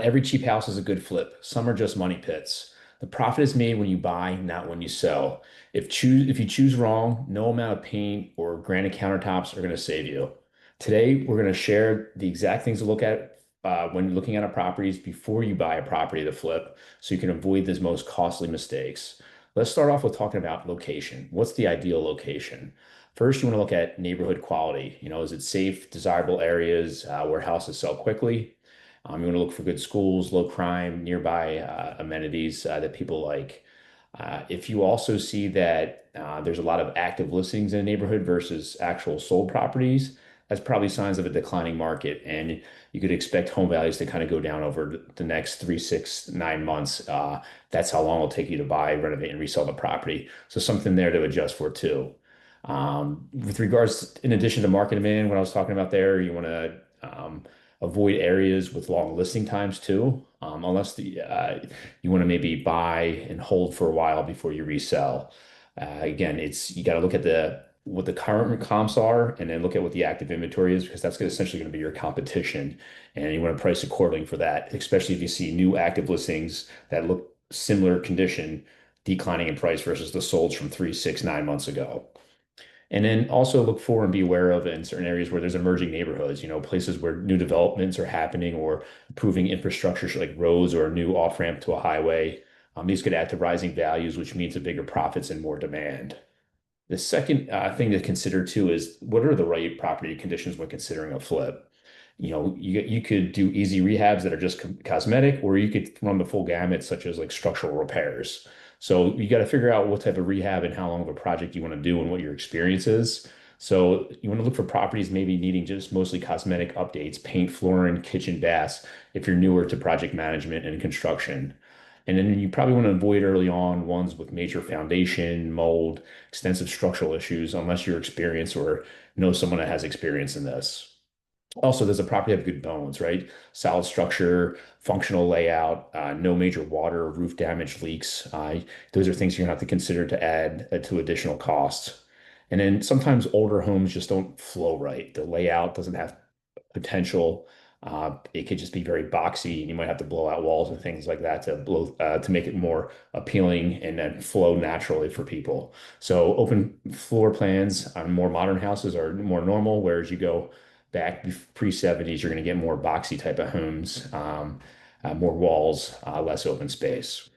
Not every cheap house is a good flip. Some are just money pits. The profit is made when you buy, not when you sell. If you choose wrong, no amount of paint or granite countertops are going to save you. Today, we're going to share the exact things to look at when looking at our properties before you buy a property to flip, so you can avoid those most costly mistakes. Let's start off with talking about location. What's the ideal location? First, you want to look at neighborhood quality. Is it safe, desirable areas where houses sell quickly? You want to look for good schools, low crime, nearby amenities that people like. If you also see that there's a lot of active listings in a neighborhood versus actual sold properties, that's probably signs of a declining market. And you could expect home values to kind of go down over the next 3, 6, 9 months. That's how long it'll take you to buy, renovate, and resell the property. So something there to adjust for too. With regards, in addition to market demand, what I was talking about there, you want to avoid areas with long listing times too, unless you want to maybe buy and hold for a while before you resell. Again, you got to look at what the current comps are and then look at what the active inventory is because that's essentially going to be your competition, and you want to price accordingly for that, especially if you see new active listings that look similar condition declining in price versus the solds from 3, 6, 9 months ago. And then also look for and be aware of in certain areas where there's emerging neighborhoods, places where new developments are happening or improving infrastructure like roads or a new off-ramp to a highway. These could add to rising values, which means a bigger profits and more demand. The second thing to consider too is what are the right property conditions when considering a flip? You could do easy rehabs that are just cosmetic, or you could run the full gamut, such as like structural repairs. So you got to figure out what type of rehab and how long of a project you want to do and what your experience is. So you want to look for properties maybe needing just mostly cosmetic updates, paint, flooring, kitchen, baths, if you're newer to project management and construction. And then you probably want to avoid early on ones with major foundation, mold, extensive structural issues, unless you're experienced or know someone that has experience in this. Also, does the property have good bones, right? Solid structure, functional layout, no major water or roof damage, leaks. Those are things you're gonna have to consider to add to additional costs. And then sometimes older homes just don't flow right. The layout doesn't have potential. It could just be very boxy, and you might have to blow out walls and things like that to make it more appealing and then flow naturally for people. So open floor plans on more modern houses are more normal, whereas you go back pre-70s, you're going to get more boxy type of homes, more walls, less open space.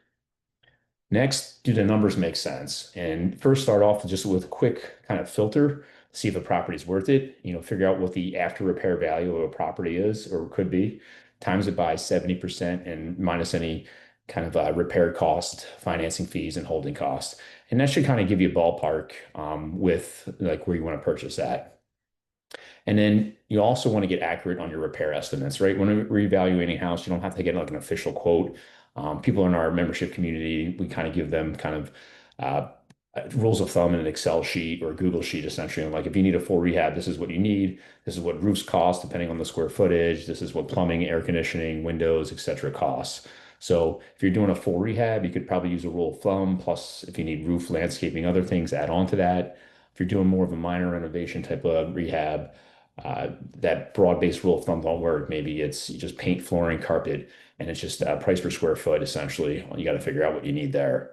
Next, do the numbers make sense? And first start off just with a quick kind of filter, see if a property is worth it. Figure out what the after repair value of a property is or could be, times it by 70% and minus any kind of repair cost, financing fees, and holding costs. And that should kind of give you a ballpark with like where you want to purchase that. And then you also want to get accurate on your repair estimates, right? When reevaluating a house, you don't have to get like an official quote. People in our membership community, we kind of give them kind of uh, rules of thumb in an Excel sheet or a Google sheet, essentially. And like, if you need a full rehab, this is what you need. This is what roofs cost, depending on the square footage. This is what plumbing, air conditioning, windows, etc. costs. So if you're doing a full rehab, you could probably use a rule of thumb. Plus, if you need roof, landscaping, other things, add on to that. If you're doing more of a minor renovation type of rehab, that broad-based rule of thumb don't work. Maybe it's you just paint, flooring, carpet, and it's just price per square foot, essentially. You got to figure out what you need there.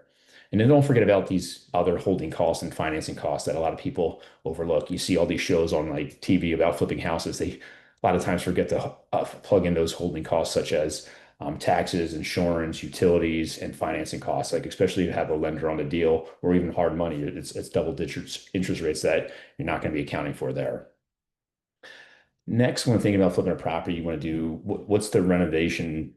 And then don't forget about these other holding costs and financing costs that a lot of people overlook. You see all these shows on like TV about flipping houses. They a lot of times forget to plug in those holding costs, such as taxes, insurance, utilities, and financing costs. Like, especially if you have a lender on the deal or even hard money, it's double digit interest rates that you're not going to be accounting for there. Next, when thinking about flipping a property, you want to do what's the renovation,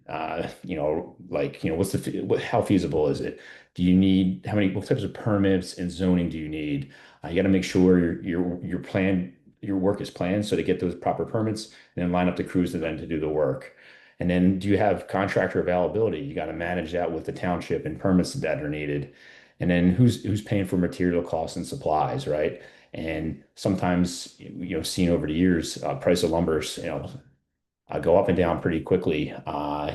what's how feasible is it? Do you need, what types of permits and zoning do you need? You got to make sure your work is planned. So to get those proper permits and then line up the crews to then to do the work. And then do you have contractor availability? You got to manage that with the township and permits that are needed. And then who's paying for material costs and supplies, right? And sometimes, seen over the years, price of lumbers, go up and down pretty quickly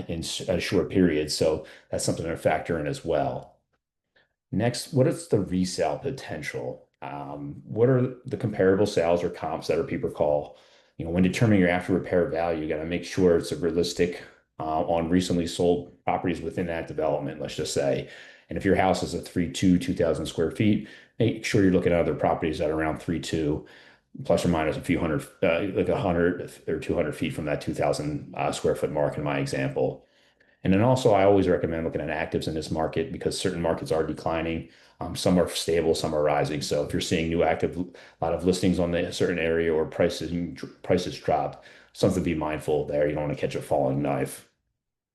in a short period. So that's something to factor in as well. Next, what is the resale potential? What are the comparable sales or comps that are people call? When determining your after repair value, you got to make sure it's a realistic on recently sold properties within that development, let's just say. And if your house is a 2,000 square feet, make sure you're looking at other properties that are around 3.2, plus or minus a few hundred, like 100 or 200 feet from that 2,000 square foot mark in my example. And then also, I always recommend looking at actives in this market because certain markets are declining. Some are stable, some are rising. So if you're seeing new active, a lot of listings on the certain area or prices drop, something to be mindful there. You don't want to catch a falling knife.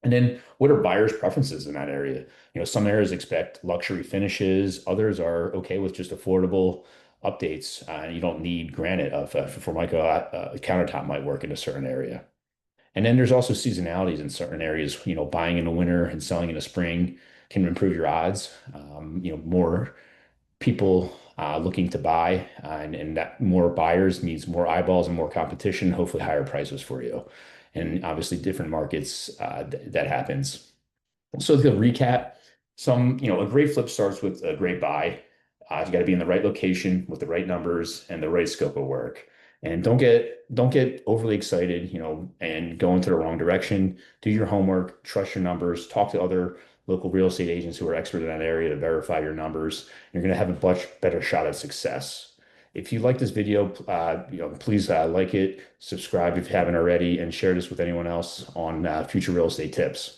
And then what are buyers' preferences in that area? Some areas expect luxury finishes, others are okay with just affordable updates. You don't need granite for like a countertop might work in a certain area. And then there's also seasonalities in certain areas. Buying in the winter and selling in the spring can improve your odds. More people looking to buy, and that more buyers means more eyeballs and more competition, hopefully higher prices for you. And obviously, different markets that happens. So to recap, a great flip starts with a great buy. You got to be in the right location with the right numbers and the right scope of work. And don't get overly excited, and go into the wrong direction. Do your homework, trust your numbers, talk to other local real estate agents who are expert in that area to verify your numbers. You're going to have a much better shot at success. If you like this video, please like it, subscribe if you haven't already, and share this with anyone else on future real estate tips.